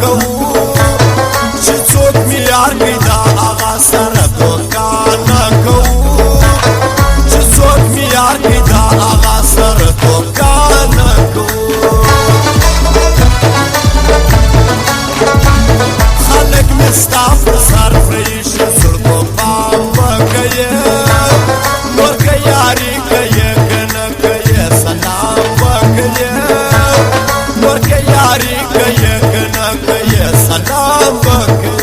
کوو چې څوک مې یار کړي دا هغه سره دوکه نه کوو چې څوک مې یار کړي دا هغه سره دوکه نه کوو خلک مې ستا پر سر پرېښي زړګو پام به کوې نور که یاري کوې که نه کوې سلام به کوې نور که یاري کوې که نه کوې سلام به کوې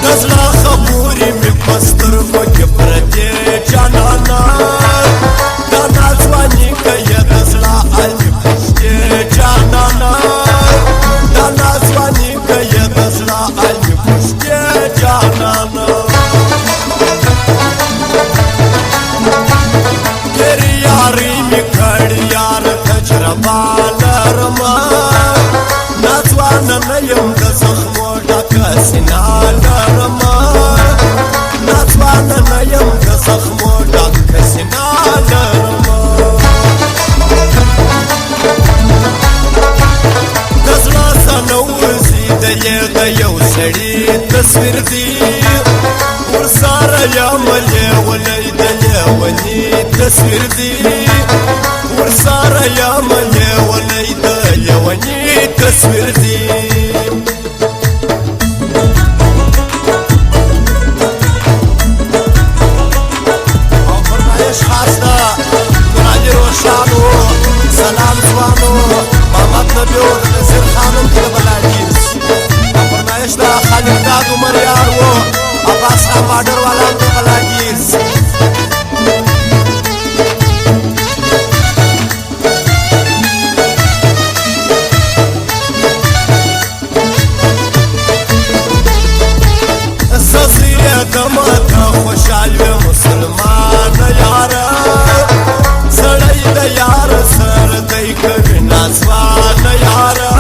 د زړه خبرې مې په سترګو کې پرتې جانانه دا ناځواني کوې د زړه حال مې پوښتې جانانه دا ناځواني کوې د زړه حال مې پوښتې جانانه تیرې یارۍ مې کړې یار تجربه لرمه ناځوانه نه یم د زخمو ډکه سینه لرمه ناځوانه نه یم د زخمو ډکه سینه لرمه د زړه څنه وځي د یو سړي تصویر دی ورسره یم لیونی د لیوني تصویر دی ورسره یم لیونی د لیوني تصویر دی او فرمایش خاص ده نورعلي روشانو سلام ځوانو محمد نبیو د نصیر خانم د بلاګیز او فرمایش ده خالق داد عمر یار و عباس خان بارډر والا د بلاګیز خوشحال وي مسلمان یاره سړی د یار سره دی کوي ناځوان یاره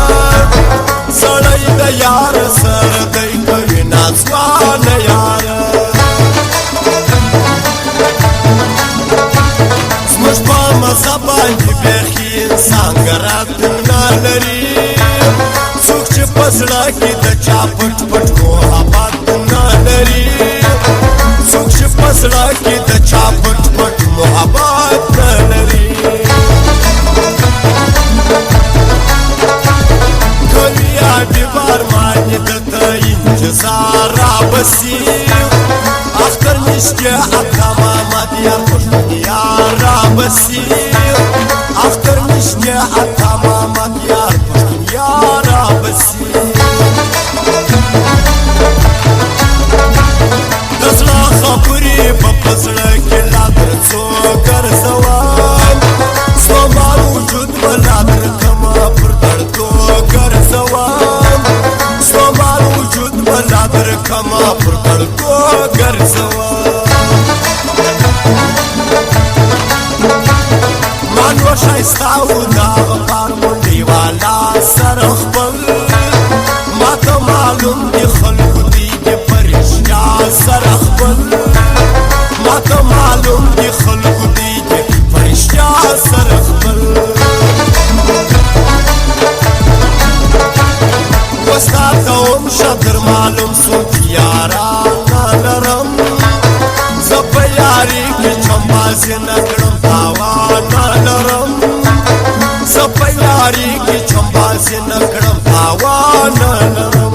سړی د یار سره دی کوي ناځوان یاره زموږ په مذهب باندې بیخي انسان ګرات نه لري څوک چې په زړه کې د چا پټ پټ محبت نه لري څوک چې په زړه کې د چا پټ پټ محبت نه لري کله یاد بار باندې د انتظار رابسي اختر نشته اکا محمد یا پښتنیا رابسي اختر نشته اکا محمد یا پښتنیا رابسي د زړه خبرې په زړه کې لا درڅو ګرځوم زما وجود به لا درکمه پر دردو ګرځوم زما وجود به لا درکمه پر دردو ګرځوم ما نو ښایسته و د هغه پار منډې والا سره خپل ما ته معلوم دي خلکو دی د پرشتیا سره خپل ما ته معلوم دي خلکو دی د پرشتیا سره خپل وستا ته هم شدر معلوم سو یارانه لرم زه په یاري کې چمبازې نه کړم تاوانه لرم زه په یاري کې چمبازې نه کړم تاوانه لرم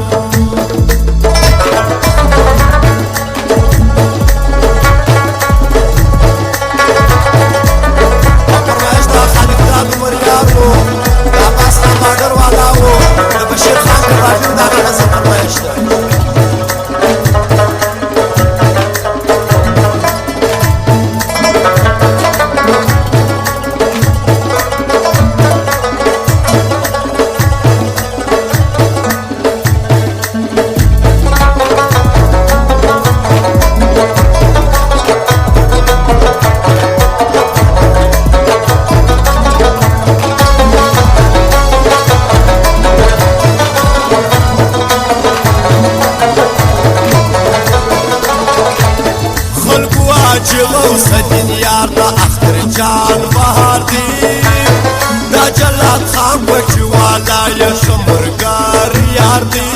خان کوچی والا یا شمرګار یار دی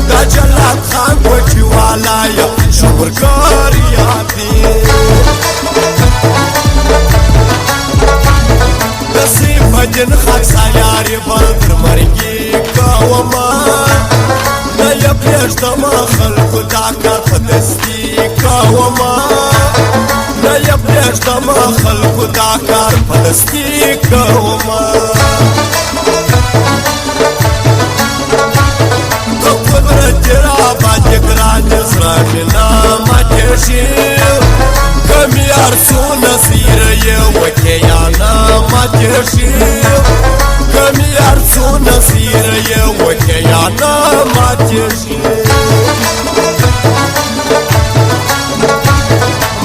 دا جلات خان کوچی والا یا شمرګار یار دی نصیب مجن خاک سایاری بلدر مرگی کوما نه یا پریږدم خلکو دا کار په دستي کوما نه یا پریږدم خلکو دا کار په دستي کوما د قدرت را باندې ګران زړه مې نه ماتېږي که مې هر څو نظیر یې وکړې یا نه ماتېږي که مې هر څو نظیر یې وکړې یا نه ماتېږي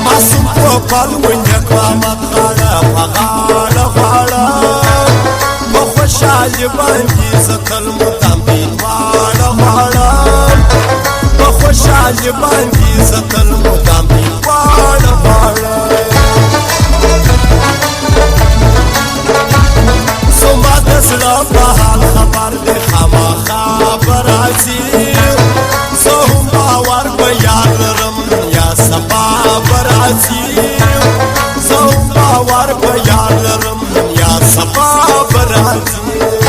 معصوم په پل ونیه قامت غاړه په غاړه غواړه په خوشحالي باندې زه تل مدام دې غواړه غواړه په خوشحالي باندې زه تل مدام دې غواړه غواړه زما د زړه په حال خبر دې خامخا به راځي زه هم باور په یار لرم یا سبا به راځي زه هم باور په یار لرم یا سبا به راځي